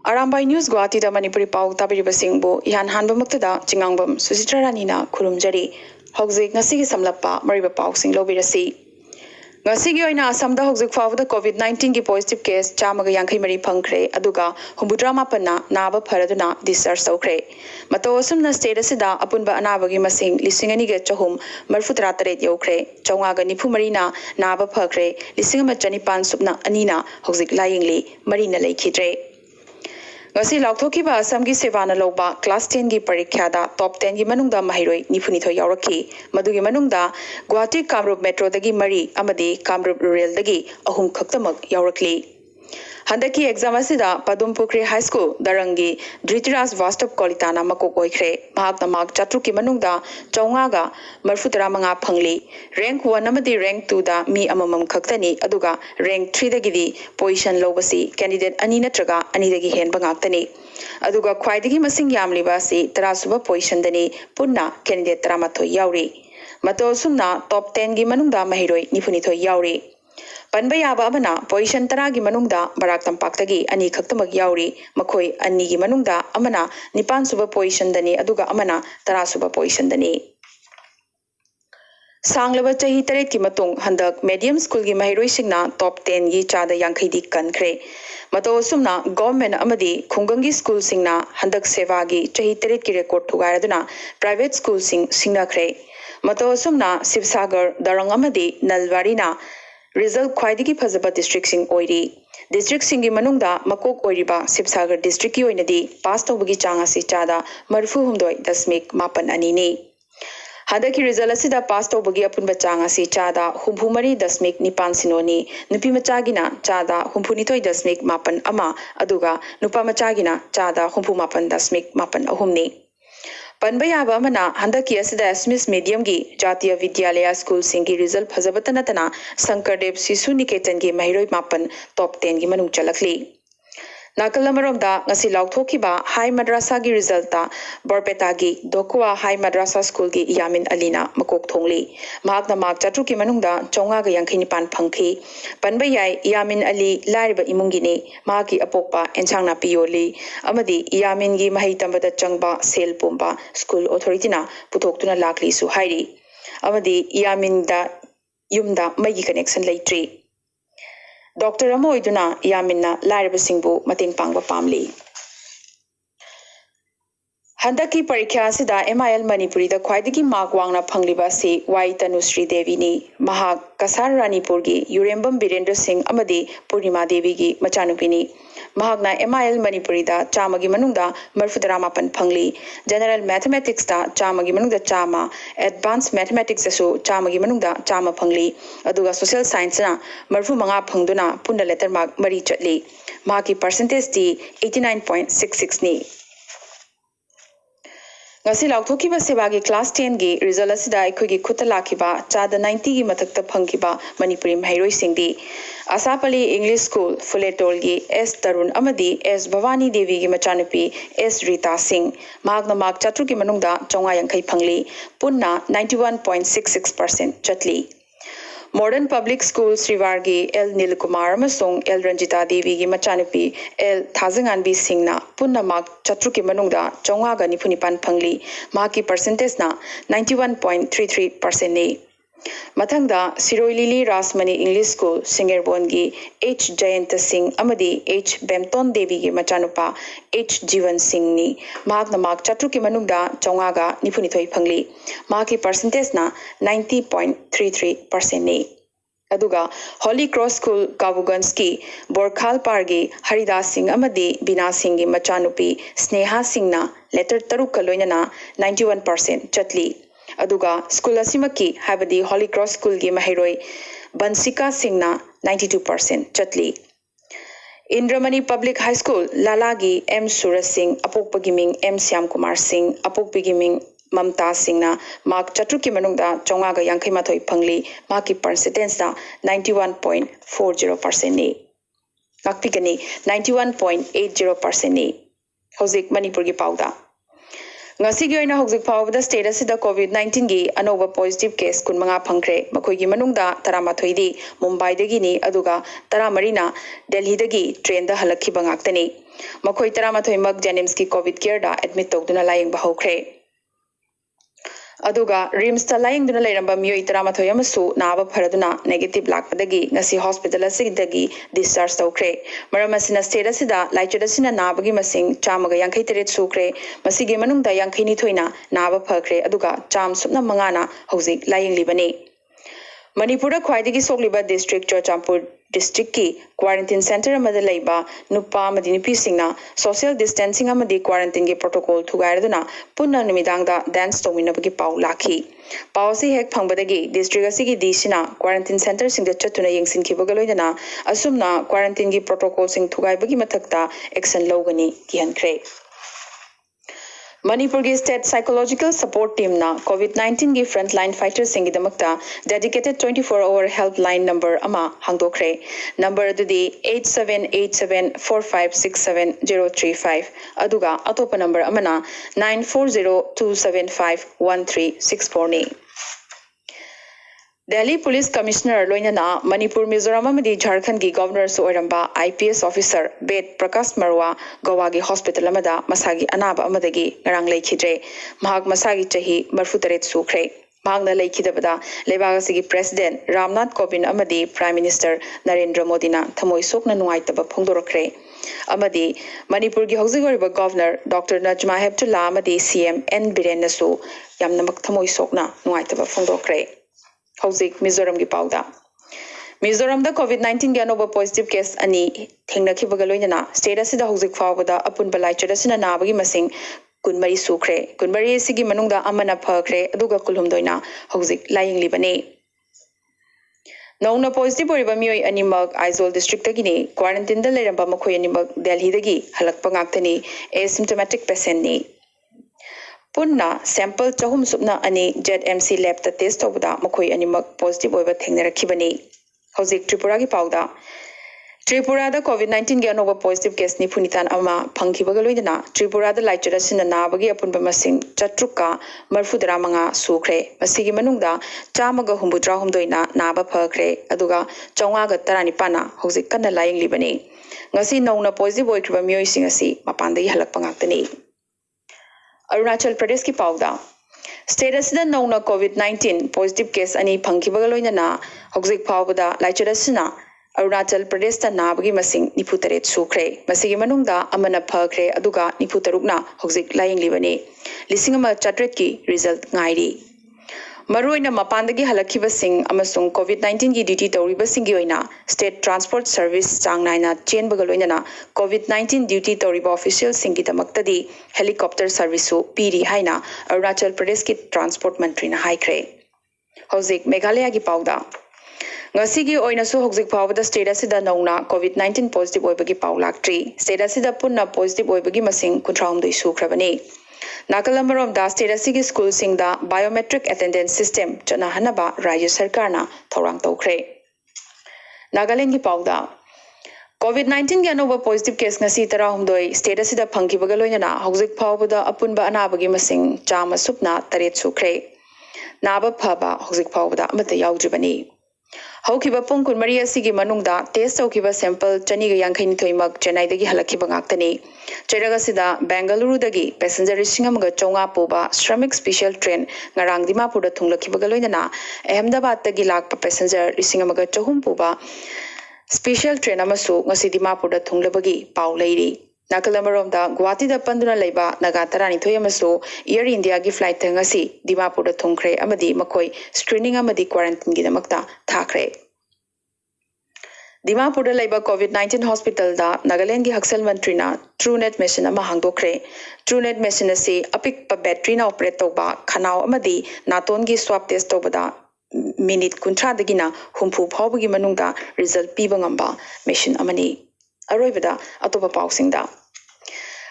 Arambai News Guwahati da Manipuri Pau tabiriba singbu ihan hanba muktada chingangbam Susitra Ranina kurumjari hogzik ngasi gi samlappa mariba pau sing lobirasi ngasi gi oina Assamda hogzik fawda COVID-19 gi positive case chamaga yankai mari phangkhre aduga humbudra mapanna naba pharaduna discharge tawkhre mato asumna state asida apunba anaba gi masing lisingani ge chahum marfutara taret yaukhre chonga ga nifu marina naba phakhre lisingama chanipan subna anina hogzik layingli marina leikhidre ngasi laukthokhiba Assam gi sevana loba class 10 gi parikhyada top 10 gi manungda mahiroi nifunitho yaurakhi madugi manungda Guwahati Kamrup metro dagi mari amadi Kamrup rural dagi ahum khaktamak yaurakli handaki exam asida Padumpukri High School darangi Dhritiraj Vastap Kolitana makok oikhre mahakna mak chatru ki manungda chaunga ga marfutara manga phangli rank 1 amadi rank 2 da mi amamam khaktani aduga rank 3 dagi di position lobasi candidate ani natraga ani dagi henba ngaktani aduga khwaidagi masing yamliba si 10 suba position dani punna candidate 13 yauri mato sumna top 10 gi manungda mahiroi nifunitho yauri Panba yaba amana position 10 gi manungda barak tampakdagi ani khaktamak yauri makhoi ani gi manungda amana nipan suba position dani aduga amana 10 suba position dani sanglaba chahi taret ki matung handak medium school gi mahiroi singna top 10 gi chada yankhai di kankhre mato sumna government amadi khungang gi school singna handak seva gi chahi taret ki record thugaraduna private school singna khre mato sumna Sibsagar darang amadi Nalwarina result khwaidigi phajaba district sing oiri district singi manungda makok oiriba Sibsagar district ki oinadi pass tawbagi changa si chada marfu humdoi dasmik mapan ani ni hadaki result asida pass tawbagi apunba changa si chada humphumari dasmik nipan sinoni nupi machagina chada humphunithoi dasmik mapan ama aduga nupa machagina chada humpu mapan dasmik mapan ahumni Panba yaba amana handaki asida Smith medium gi Jatiya Vidyalaya school singi result phajabata natana Sankardev Sisu Niketan gi mahiroi mapan top 10 gi manung chalakli nakal amaromda ngasi laukthokiba High Madrasa gi result ta Borpeta gi Dokwa High Madrasa school gi Yamin Alina makok thongli mahakna mak chatru ki manungda chonga ga yankhini pan phangkhi panba yai Yamin Ali lariba imungi ni mahaki apokpa enchangna piyoli amadi Yamin gi mahai tambada changba sel pumba school authority na putoktuna lakli su hairi amadi Yamin da yumda magi connection leitri Doctor Amo iduna Yaminna Laraba Singbu Mating Pangba Pamli. Handaki Parikya Sida MIL Manipuri da Khwaidagi Mark Wangna Pangliba si Y Tanusri Devi ni Mahak Kasar Ranipur gi Yurembam Birendra Singh Amadi Purnima Devi gi Machanupini Mahakna MIL Manipuri da Chamagi Manungda Marfudara Mapan Pangli General Mathematics da Chamagi Manungda Chama Advanced Mathematics asu Chamagi Manungda Chama Pangli aduga Social Science na Marfu Manga Pangduna Punda letter mark Mari Chatli Mahaki percentage di 89.66 ni ngasi laukthokiba sebagi class 10 gi result asida aikogi khutalakiba chada 90 gi mathakta phangkiba Manipuri mahiroi singdi Asapali English School Fuletol gi S Tarun amadi S Bhavani Devi gi machanupi S Rita Singh magna mak chatru gi manungda chonga yankai phangli punna 91.66% chatli Modern Public School Srivargi L Nilkumar amasung L Ranjita Devi gi machanupi L Thajanganbi Singna punna mak chatru ki manungda chonga ga nipunipan phangli maki percentage na 91.33% ni Mathangda Siroi Lili Rasmani English School Singerbon gi H Jayanta Singh amadi H Bemton Devi gi machanupa H Jivan Singh ni magna mak chatru ki manungda chonga ga nipunithoi phangli maki percentage na 90.33% ni aduga Holy Cross School Kabuganski Borkhal Pargi Haridas Singh amadi Bina Singh gi machanupi Sneha Singh na letter taruk ka loinana 91% chatli aduga school asimaki habadi Holy Cross School gi mahiroi Bansika Singh na 92% chatli Indramani Public High School Lalagi M Suraj Singh apokpagi ming M Syam Kumar Singh apokpagi ming Mamta Singh na mak chatru ki manungda chonga ga yankhai mathoi phangli maki percentage na 91.40% ni lakpigani 91.80% ni hojik Manipur gi pauda ngasi gi oina hojik phawda state asida covid-19 gi anoba positive case kunmanga phangkre makoi gi manungda 13 di mumbai dagi ni aduga 13 na delhi dagi train da halakhi bangaktani makoi 13 mak jenims ki covid care da admit tawduna layeng bahokre aduga rims ta laying duna leiramba miyoi 13 amasu naba pharaduna negative lakpadagi ngasi hospital asigdagi discharge tawkre maramasina state asida laichada sina nabagi masing chamaga yankai teret sukre masigi manungda yankai ni thoina naba phakre aduga cham supna mangana hojik laying libani Manipuri khwaidagi sokliba district Chochampur district ki quarantine center amada leiba nupa amadi nupi singna social distancing amadi quarantine ge protocol thugaiduna punna numidangda dance tominabagi pau lakhi pausi hek phangbadagi district asigi disina quarantine center singda chatuna yengsin khibaga loidana asumna quarantine gi protocol sing thugaibagi mathakta action logani kihankre Manipur ki state psychological support team na COVID-19 ki frontline fighters singi damakta dedicated 24-hour helpline number ama hangdokre. Number adudi 8787456735 aduga atopa number amana 9402751364 ni. Delhi Police Commissioner Loinana Manipur Mizoram amadi Jharkhand ki Governor su oiramba IPS officer Bed Prakash Marwa Guwahati Hospital amada masagi anaba amadagi ngarang leikhidre mahak masagi chahi 43 sukre mahakna leikhidabada lebagasi President Ramnath Kovind amadi Prime Minister Narendra Modi na thamoi sokna nuaitaba phongdorakre amadi Manipur ki hojik oriba Governor Dr Najma Heptullah amadi CM N Biren nasu yamnamak thamoi sokna nuaitaba phongdokre Hojik Mizoram gi pauda Mizoram da COVID-19 gi anoba positive case ani thengnakibaga loinana state asida hojik phawada apun balai chadasina nabagi masing kunmari sukre kunmari sigi manungda amana phakre aduga kulhumdoina hojik laying libane Nauna positive oriba miyoi animak Aizawl district dagini quarantine da leramba makhoi animak Delhi dagi halakpa ngaktani asymptomatic patient ni Punna sample chahum supna ani ZMC lab ta test tawda makhoi animak positive oiba thengnarakibani hojik Tripura gi pauda Tripura da COVID-19 gi anoba positive case ni phunitan ama phangkibaga loidana Tripura da laichara sina nabagi apunba masing chatruka marfudara manga sukre masigi manungda chamaga humbudra humdoina naba phakre aduga chawnga ga tarani pana hojik kanna laying libani ngasi nauna positive oikriba miyoi sing asi mapandagi halakpa ngaktani Arunachal Pradesh ki pauda state asida nauna COVID-19 positive case ani phangkibaga loinana hojik phawbada laichadasina Arunachal Pradesh ta nabagi masing 93 sukre masigi manungda amana phakre aduga 93 na hojik laying libani lisingama chatret ki result ngairi Maruina mapandagi halakhiba sing amasung COVID-19 gi duty tawriba singi oina state transport service changnaina chain bagaloina COVID-19 duty tawriba official singi damaktadi helicopter service su piri haina Arunachal Pradesh ki transport mantri na haikre hojik Meghalaya gi pauda ngasi gi oina su hojik phawda state asida nauna COVID-19 positive oibagi paulaktri state asida punna positive oibagi masing 93 sukrabani Nakalamparam da state asigi school singda biometric attendance system chana hanaba Rajya Sarkar na thorang tawkre Nagaland gi pauda COVID-19 gi anoba positive case ngasi tara humdoi state asida phangkibaga loinana hojik phawbada apunba anabagi masing chama supna taret sukre naba phaba hojik phawbada amata yaudribani Haukiba pung kunmari asigi manungda test tawkiba sample chani ga yankhai ni thoimak Chennai dagi halakhiba ngaktani Cheraga sida Bengaluru dagi passenger singamaga chonga poba Shramik special train ngarang Dimapur da thunglakhibaga loinana Ahmedabad dagi lakpa passenger singamaga chahum poba special train amasu ngasi Dimapur da thunglabagi pau leiri Nakalamparam da Guwahati da panduna leiba Nagatara thoi amasu Air India gi flight ngasi Dimapur da thungkre amadi makoi screening amadi quarantine gi damakta thakre Dimapur da leiba COVID-19 hospital da Nagaland gi Haksal Mantri na TrueNet machine ama hangdokre TrueNet machine asi apik pa battery na operate tawba khanau amadi naton gi swab test tawbada minute 30 dagina humpu phawbagi manungda result piba ngamba machine amani aroibada atopa pausingda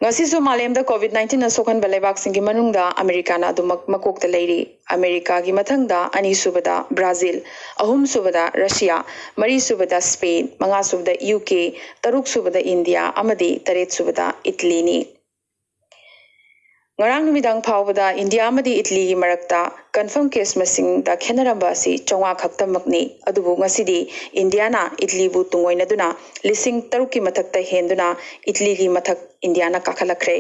ngasi su malemda COVID-19 na sokan balebak singi manungda America na dumak makokta leiri America gi mathangda ani subada Brazil ahum subada Russia mari subada Spain manga subada UK taruk subada India amadi taret subada Italy ni ngarang numidang phawbada India amadi Italy gi marakta confirm case masing da khenaramba si chonga khaktamakni adubu ngasidi India na Italy bu tungoina duna lising taruki mathakta henduna Italy gi mathak India na kakhalakre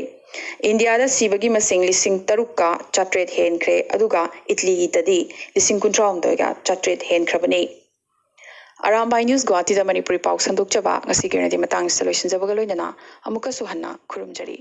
India da sibagi masing lising taruka chatret henkre aduga Italy gi tadi lising kuntrom doiga chatret henkrabani Arambai News Guwahati da Manipuri Pau sandok chaba ngasi gi di matang solution jabaga loinana amuka suhanna khurumjari